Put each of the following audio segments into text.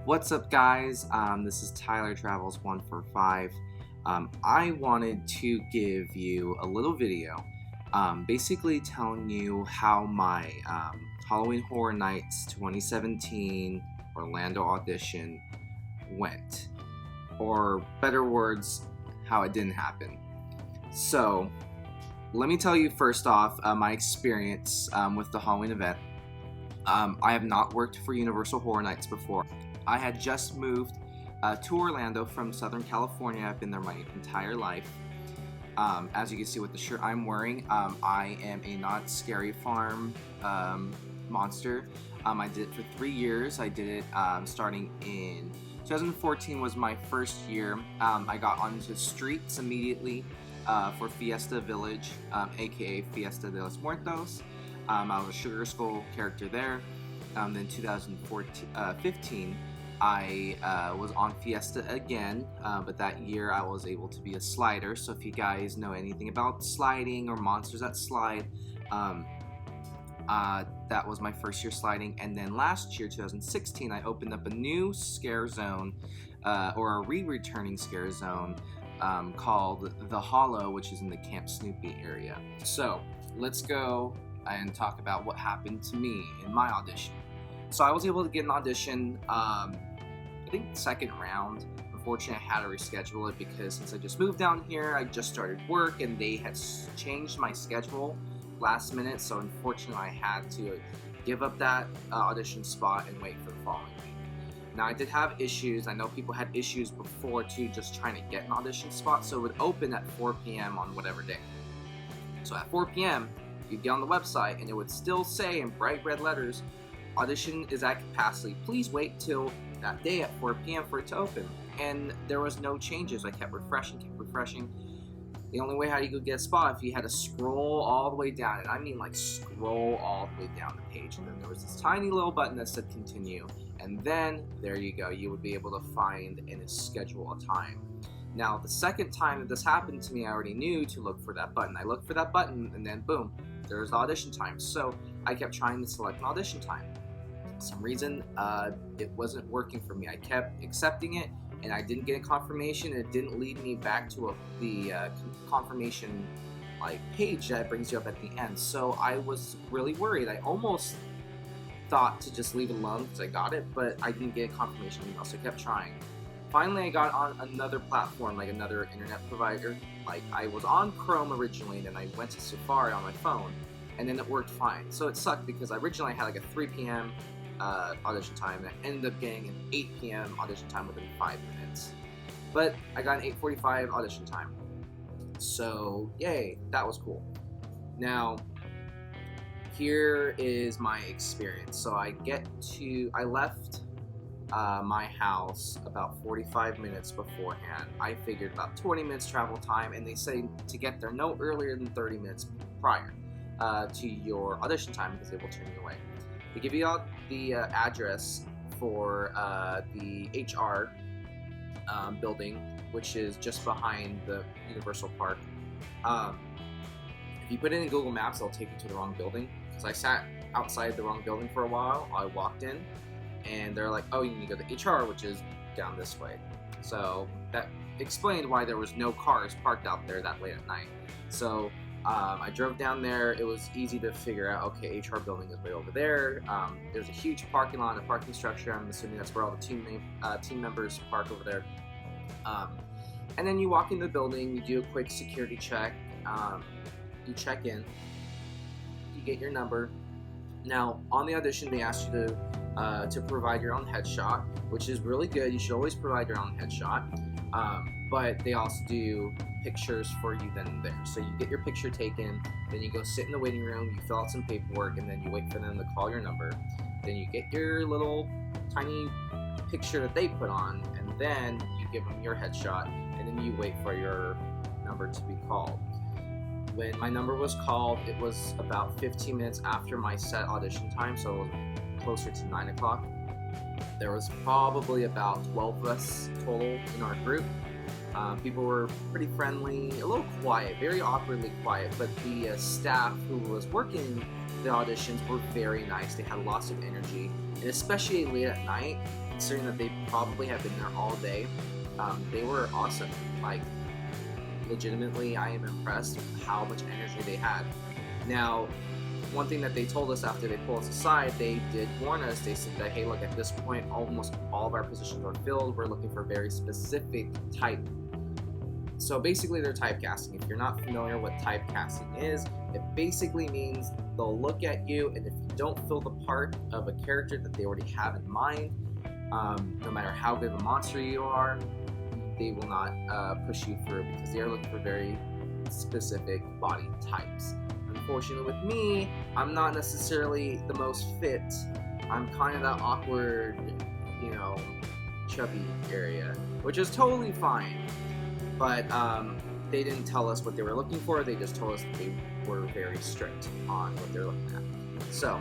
What's up, guys? This is Tyler Travels 145. I wanted to give you a little video, basically telling you how my Halloween Horror Nights 2017 Orlando audition went, or better words, how it didn't happen. So, let me tell you first off my experience with the Halloween event. I have not worked for Universal Horror Nights before. I had just moved to Orlando from Southern California. I've been there my entire life. As you can see with the shirt I'm wearing, I am a Not Scary Farm monster. I did it for 3 years. I did it starting in 2014 was my first year. I got onto the streets immediately for Fiesta Village, aka Fiesta de los Muertos. I was a Sugar Skull character there. Then 2015, I was on Fiesta again, but that year I was able to be a slider. So if you guys know anything about sliding or monsters that slide, that was my first year sliding. And then last year, 2016, I opened up a new scare zone, or a re-returning scare zone, called The Hollow, which is in the Camp Snoopy area. So let's go and talk about what happened to me in my audition. So I was able to get an audition, I think second round. Unfortunately, I had to reschedule it because since I just moved down here, I just started work and they had changed my schedule last minute. So unfortunately, I had to give up that audition spot and wait for the following week. Now, I did have issues. I know people had issues before too, just trying to get an audition spot. So it would open at 4 p.m. on whatever day. So at 4 p.m., you'd get on the website and it would still say in bright red letters, audition is at capacity. Please wait till that day at 4 p.m. for it to open. And there was no changes. I kept refreshing. The only way how you could get a spot if you had to scroll all the way down, and I mean like scroll all the way down the page, and then there was this tiny little button that said continue, and then there you go, you would be able to find and schedule a time. Now, the second time that this happened to me, I already knew to look for that button. I looked for that button, and then boom, there's the audition time. So I kept trying to select an audition time. For some reason, it wasn't working for me. I kept accepting it, and I didn't get a confirmation. It didn't lead me back to the confirmation page that brings you up at the end. So I was really worried. I almost thought to just leave it alone because I got it, but I didn't get a confirmation email, so I kept trying. Finally, I got on another platform, like another internet provider. Like, I was on Chrome originally, and then I went to Safari on my phone, and then it worked fine. So it sucked because I originally had like a 3 p.m. Audition time, and I ended up getting an 8 p.m. audition time within 5 minutes. But I got an 8:45 audition time. So, yay, that was cool. Now, here is my experience. So I left my house about 45 minutes beforehand. I figured about 20 minutes travel time, and they say to get there no earlier than 30 minutes prior to your audition time because they will turn you away. They give you out the address for the HR building, which is just behind the Universal Park. If you put it in Google Maps, it'll take you to the wrong building, because I sat outside the wrong building for a while. I walked in, and they're like, oh, you need to go to HR, which is down this way. So that explained why there was no cars parked out there that late at night. So I drove down there. It was easy to figure out, okay, HR building is way over there. There's a huge parking lot, a parking structure. I'm assuming that's where all the team members park over there. And then you walk in the building, you do a quick security check, you check in, you get your number. Now, on the audition, they ask you to provide your own headshot, which is really good. You should always provide your own headshot. But they also do pictures for you then and there. So you get your picture taken, then you go sit in the waiting room, you fill out some paperwork, and then you wait for them to call your number. Then you get your little tiny picture that they put on, and then you give them your headshot, and then you wait for your number to be called. When my number was called, it was about 15 minutes after my set audition time, so it was closer to 9 o'clock. There was probably about 12 of us total in our group. People were pretty friendly, a little quiet, very awkwardly quiet, but the staff who was working the auditions were very nice. They had lots of energy, and especially late at night, considering that they probably have been there all day. They were awesome. Like, legitimately, I am impressed with how much energy they had. Now, one thing that they told us after they pulled us aside, they did warn us. They said that, hey, look, at this point, almost all of our positions are filled. We're looking for a very specific type. So basically, they're typecasting. If you're not familiar what typecasting is, it basically means they'll look at you, and if you don't fill the part of a character that they already have in mind, no matter how good of a monster you are, they will not push you through, because they are looking for very specific body types. Unfortunately with me, I'm not necessarily the most fit. I'm kind of that awkward, chubby area, which is totally fine. But they didn't tell us what they were looking for. They just told us that they were very strict on what they're looking at. So,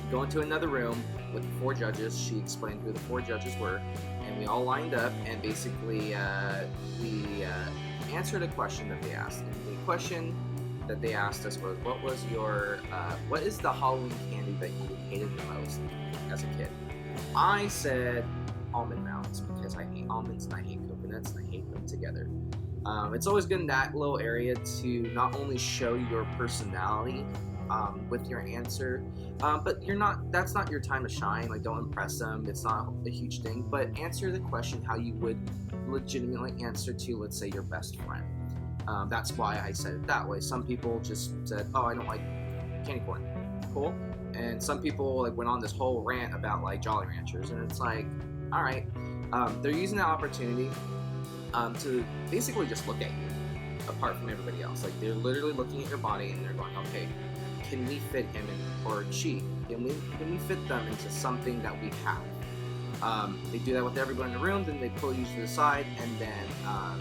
go into another room with 4 judges. She explained who the 4 judges were, and we all lined up, and basically we answered a question that they asked. And the question that they asked us was, what is the Halloween candy that you hated the most as a kid? I said almond mounds, because I hate almonds and I hate coconuts and I hate them together. It's always good in that little area to not only show your personality with your answer, but that's not your time to shine. Like, don't impress them. It's not a huge thing, but answer the question how you would legitimately answer to, let's say, your best friend. That's why I said it that way. Some people just said, oh, I don't like candy corn. Cool. And some people went on this whole rant about Jolly Ranchers, and it's like, all right, they're using that opportunity to basically just look at you apart from everybody else. They're literally looking at your body, and they're going, okay, can we fit him in, or she? Can we fit them into something that we have? They do that with everybody in the room, then they pull you to the side, and then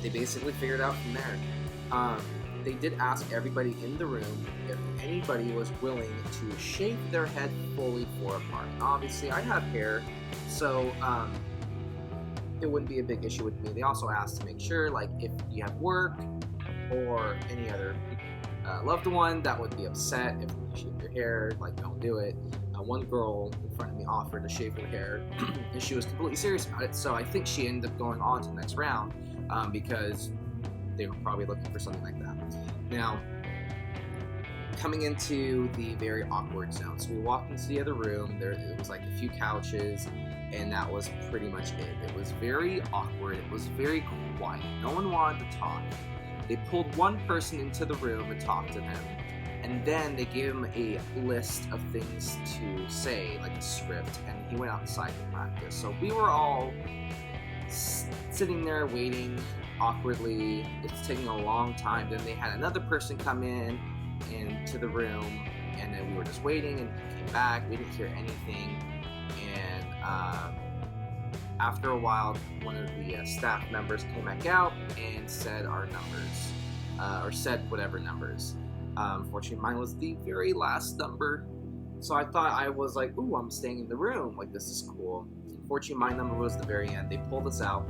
they basically figure it out from there. They did ask everybody in the room if anybody was willing to shave their head fully for a part. Obviously, I have hair, so it wouldn't be a big issue with me. They also asked to make sure, if you have work or any other loved one that would be upset if you shave your hair, don't do it. One girl in front of me offered to shave her hair, and she was completely serious about it, so I think she ended up going on to the next round because they were probably looking for something like that. Now, coming into the very awkward zone. So we walked into the other room. It was a few couches, and that was pretty much it. It was very awkward. It was very quiet. No one wanted to talk. They pulled one person into the room and talked to them, and then they gave him a list of things to say, like a script, and he went outside to practice. So we were all sitting there waiting awkwardly. It's taking a long time. Then they had another person come into the room, and then we were just waiting, and he came back. We didn't hear anything, and after a while, one of the staff members came back out and said our numbers, or said whatever numbers. Unfortunately, mine was the very last number, so I thought I was like, ooh, I'm staying in the room, this is cool. Unfortunately, my number was the very end. They pulled us out,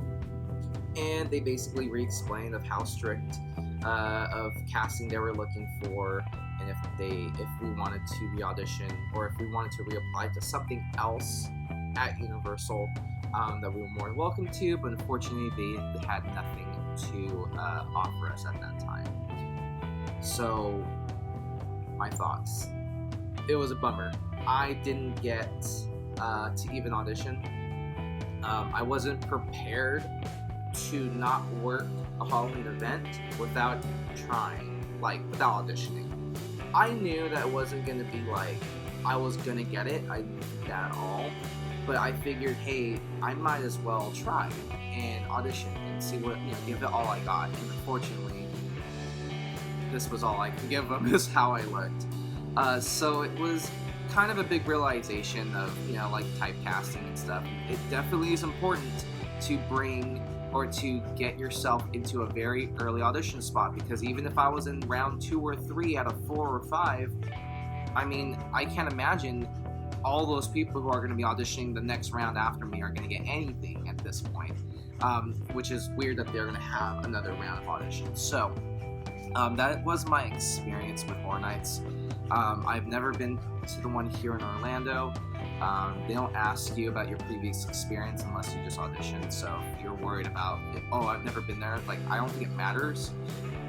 and they basically re-explained of how strict of casting they were looking for, and if we wanted to re-audition, or if we wanted to reapply to something else at Universal, that we were more than welcome to, but unfortunately they had nothing to offer us at that time. So, my thoughts. It was a bummer. I didn't get to even audition. I wasn't prepared to not work a Halloween event without trying, without auditioning. I knew that it wasn't going to be I was going to get it. I didn't think that at all. But I figured, hey, I might as well try and audition and see what, give it all I got. And unfortunately, this was all I could give them, is how I looked. So it was kind of a big realization of, typecasting and stuff. It definitely is important to bring or to get yourself into a very early audition spot, because even if I was in round 2 or 3 out of 4 or 5, I can't imagine all those people who are going to be auditioning the next round after me are going to get anything at this point, which is weird that they're going to have another round of auditions. So that was my experience with Horror Nights. I've never been to the one here in Orlando. They don't ask you about your previous experience unless you just auditioned. So if you're worried about, oh, I've never been there, like, I don't think it matters.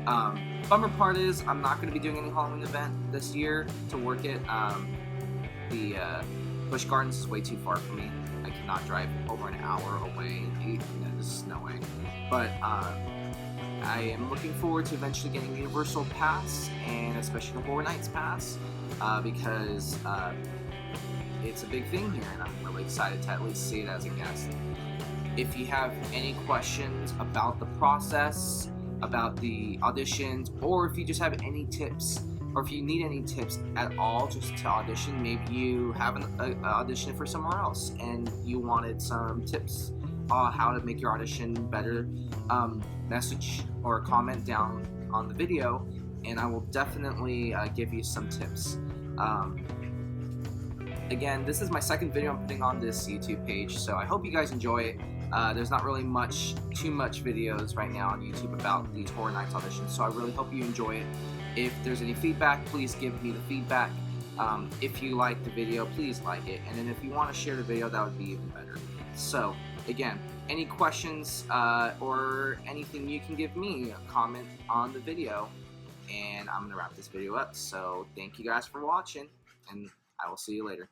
Bummer part is I'm not going to be doing any Halloween event this year to work it. The Busch Gardens is way too far for me. I cannot drive over an hour away. There's snowing. But I am looking forward to eventually getting the Universal Pass, and especially the Horror Nights Pass, because it's a big thing here, and I'm really excited to at least see it as a guest. If you have any questions about the process, about the auditions, or if you just have any tips, or if you need any tips at all just to audition, maybe you have an audition for somewhere else and you wanted some tips on how to make your audition better, message or comment down on the video, and I will definitely give you some tips. Again, this is my second video I'm putting on this YouTube page, so I hope you guys enjoy it. There's not really too much videos right now on YouTube about these Horror Nights auditions, so I really hope you enjoy it. If there's any feedback, please give me the feedback. If you like the video, please like it, and then if you want to share the video, that would be even better. So again, any questions or anything, you can give me a comment on the video, and I'm gonna wrap this video up. So thank you guys for watching, and I will see you later.